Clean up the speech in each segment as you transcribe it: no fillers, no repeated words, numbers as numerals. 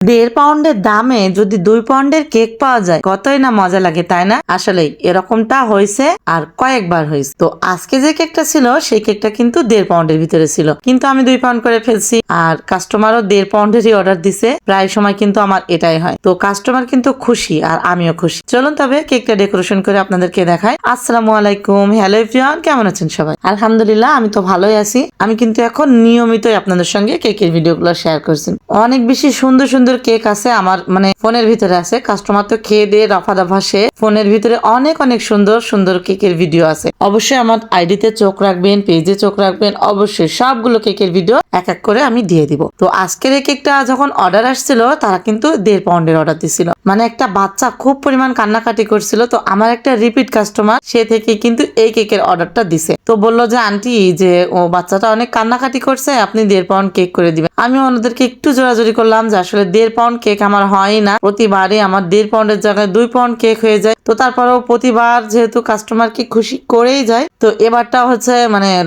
1.5 পাউন্ডের দামে যদি 2 পাউন্ডের কেক পাওয়া যায় কতই না মজা লাগে, তাই না? আসলে এরকমটা হয়েছে আর কয়েকবার হয়েছে। তো আজকে যে কেকটা ছিল সেই কেকটা কিন্তু 1.5 পাউন্ডের ভিতরে ছিল, কিন্তু আমি 2 পাউন্ড করে ফেলছি আর কাস্টমারও 1.5 পাউন্ডেরই অর্ডার দিছে। প্রায় সময় কিন্তু আমার এটাই হয়। তো কাস্টমার কিন্তু খুশি আর আমিও খুশি। চলুন তবে কেকটা ডেকোরেশন করে আপনাদেরকে দেখাই। আসসালামু আলাইকুম, হ্যালো এভরিওয়ান, কেমন আছেন সবাই? আলহামদুলিল্লাহ আমি তো ভালোই আছি। আমি কিন্তু এখন নিয়মিতই আপনাদের সঙ্গে কেকের ভিডিওগুলো শেয়ার করছি। অনেক বেশি সুন্দর সুন্দর কেক আছে আমার ফোনের ভিতরে আছে। কাস্টমার তো খেয়ে দিয়ে রফা দফা সে ফোনের ভিতরে অনেক অনেক সুন্দর সুন্দর কেকের ভিডিও আছে। অবশ্যই আমার আইডিতে চোখ রাখবেন, পেজে চোখ রাখবেন, অবশ্যই সবগুলো কেকের ভিডিও এক এক করে আমি দিয়ে দিব। তো আজকের এই কেকটা যখন অর্ডার আসছিল তারা কিন্তু 1.5 পাউন্ডের অর্ডার দিছিল। একটা বাচ্চা খুব পরিমাণ কান্নাকাটি করছিল। তো আমার একটা রিপিট কাস্টমার, সে থেকে কিন্তু এই কেকের অর্ডারটা দিছে। তো বললো যে আন্টি, যে ও বাচ্চাটা অনেক কান্নাকাটি করছে, আপনি 1.5 পাউন্ড কেক করে দিবেন। আমি ওনাদেরকে একটু জোরাজোরি করলাম যে আসলে 1.5 পাউন্ড কেক আমার হয় না, প্রতিবারই আমার 1.5 পাউন্ডের জায়গায় 2 পাউন্ড কেক হয়ে যায়। তো তারপরেও প্রতিবার যেহেতু কাস্টমারকে খুশি করেই যায়, তো এবারটা হচ্ছে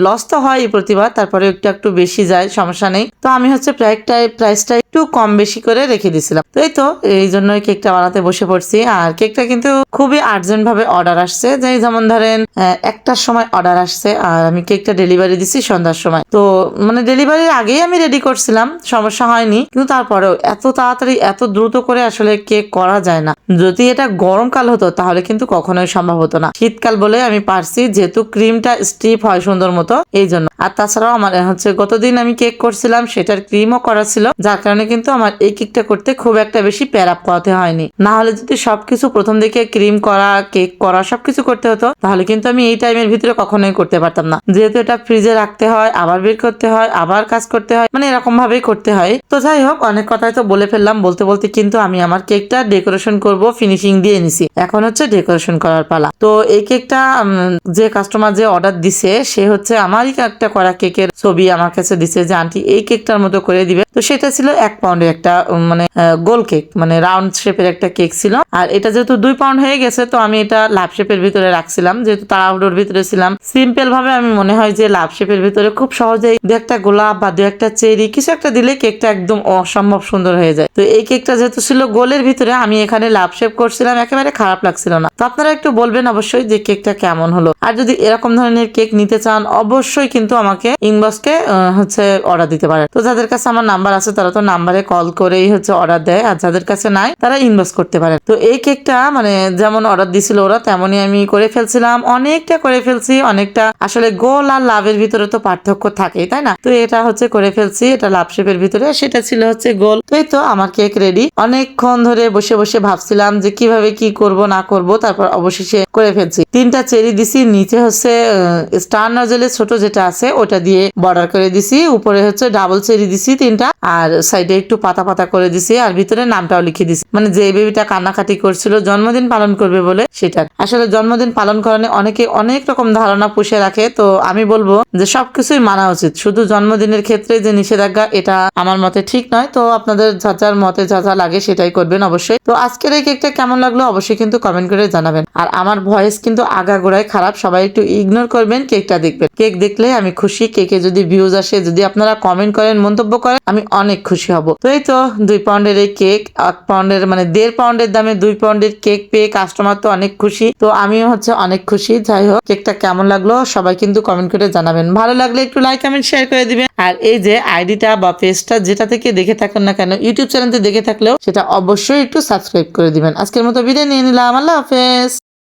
লস তো হয় প্রতিবার, তারপরে একটু একটু বেশি যায়, সমস্যা নেই। তো আমি হচ্ছে প্রাইসটা একটু কম বেশি করে রেখে দিছিলাম। তো এই তো এই জন্যই কেকটা বানাতে বসে পড়ছি। আর কেকটা কিন্তু খুবই আর্জেন্ট ভাবে অর্ডার আসছে, যেমন ধরেন 1টার সময় অর্ডার আসছে আর আমি কেকটা ডেলিভারি দিছি সন্ধ্যার সময়। তো ডেলিভারির আগেই আমি রেডি করছিলাম, সমস্যা হয়নি। কিন্তু তারপরেও এত তাড়াতাড়ি এত দ্রুত করে আসলে কেক করা যায় না। যদি এটা গরমকাল হতো তাহলে কিন্তু কখনোই সম্ভব হতো না। শীতকাল বলে আমি পারছি, যেহেতু ক্রিমটা স্টিপ হয় সুন্দর মতো, এই জন্য। আর তাছাড়াও আমার গতদিন আমি কেক করছিলাম, সেটার ক্রিমও করা ছিল, যার কারণে কিন্তু আমার এই কেকটা করতে খুব একটা বেশি প্যারা পোহাতে হয়নি। না হলে যদি সবকিছু প্রথম দিকে ক্রিম করা, কেক করা সবকিছু করতে হতো, তাহলে কিন্তু আমি এই টাইমের ভিতরে কখনোই করতে পারতাম না। যেহেতু এটা ফ্রিজে রাখতে হয়, আবার বের করতে হয়, আবার কাজ করতে হয়, এরকম ভাবেই করতে হয়। তো যাই হোক, অনেক কথাই তো বলে ফেললাম। বলতে বলতে কিন্তু আমি আমার কেকটা ডেকোরেশন করব, ফিনিশিং দিয়ে নিছি। এখন হচ্ছে ডেকোরেশন করার পালা। তো এই কেকটা যে কাস্টমার যে অর্ডার দিছে, সে হচ্ছে আমারই একটা করা কেকের ছবি আমার কাছে দিছে যে আন্টি এই কেকটার মতো করে দিবে। তো সেটা ছিল 1 পাউন্ডের একটা গোল কেক, রাউন্ড শেপের একটা কেক ছিল। আর এটা যেহেতু 2 পাউন্ড হয়ে গেছে, তো আমি এটা লাভ শেপের ভিতরে রাখছিলাম, যেহেতু তাড়াহুড়োর ভিতরে ছিলাম। সিম্পল ভাবে আমি মনে হয় যে লাভ শেপের ভিতরে খুব সহজেই 2একটা গোলাপ বা 2একটা চেরি কিছু একটা দিলে কেকটা একদম অসম্ভব সুন্দর হয়ে যায়। তো এই কেকটা যেহেতু ছিল গোলের ভিতরে, আমি এখানে লাভ শেপ করছিলাম, একেবারে খারাপ লাগছিল না। তো আপনারা একটু বলবেন অবশ্যই যে কেকটা কেমন হলো। আর যদি এরকম ধরনের কেক নিতে চান, অবশ্যই কিন্তু আমাকে ইনবক্সকে অর্ডার দিতে পারেন। তো যাদের কাছে আমার নাম্বার আছে তারা তো নাম্বারে কল করেই অর্ডার দেয়, আর যাদের কাছে নাই তারা ইনবক্স করতে পারে। তো এই কেকটা যেমন অর্ডার দিছিল ওরা, তেমনই আমি করে ফেলছিলাম। অনেকটা করে ফেলছি, অনেকটা। আসলে গোল আর লাভের ভিতরে তো পার্থক্য থাকেই, তাই না? তো এটা করে ফেলছি, এটা লাভ শেপের ভিতরে, সেটা ছিল গোল। তো এই তো আমার কেক রেডি। অনেকক্ষণ ধরে বসে বসে ভাবছিলাম যে কিভাবে কি করব না করব, তারপর অবশেষে করে ফেলছি। 3টা চেরি দিছি, নিচে স্টার নজেলের ছোট যেটা আছে ওটা দিয়ে বর্ডার করে দিছি, উপরে ডাবল চেরি দিছি 3টা, আর সাইডে একটু পাতা পাতা করে দিছি, আর ভিতরে নামটাও লিখে দিছি। যে বেবিটা কান্নাকাটি করছিল জন্মদিন পালন করবে বলে, সেটার আসলে জন্মদিন পালন করানো অনেকে অনেক রকম ধারণা পুষে রাখে। তো আমি বলবো যে সবকিছুই মানা উচিত, শুধু জন্মদিনের ক্ষেত্রে যে নিষেধাজ্ঞা, এটা আমার মতে ঠিক নয়। তো আপনাদের যার মতে যা লাগে সেটাই করবেন অবশ্যই। তো আজকের এই কেকটা কেমন লাগলো অবশ্যই কিন্তু কমেন্ট করে জানাবেন। আর আমার ভয়েস কিন্তু আগাগোড়াই খারাপ, সবাই একটু ইগনোর করবেন, কেকটা দেখবেন। কেক দেখলে আমি খুশি, কেকে যদি ভিউজ আসে, যদি আপনারা কমেন্ট করেন, মন্তব্য করেন, আমি অনেক খুশি হব। তো এই তো 2 পাউন্ডের এই কেক, 1 পাউন্ডের 1.5 পাউন্ডের দামে 2 পাউন্ডের কেক পেয়ে কাস্টমার তো অনেক খুশি, তো আমিও অনেক খুশি। যাই হোক, কেকটা কেমন লাগলো সবাই কিন্তু কমেন্ট করে জানাবেন। ভালো লাগলে একটু লাইক কমেন্ট শেয়ার করে দিবেন। আর এই যে আইডিটা বা পেজটা যেটা থেকে দেখে থাকেন না কেন, ইউটিউব চ্যানেল থেকে দেখে থাকলেও সেটা অবশ্যই একটু সাবস্ক্রাইব করে দিবেন। আজকের মতো বিদায় নিয়ে নিলাম, আল্লাহ হাফেজ।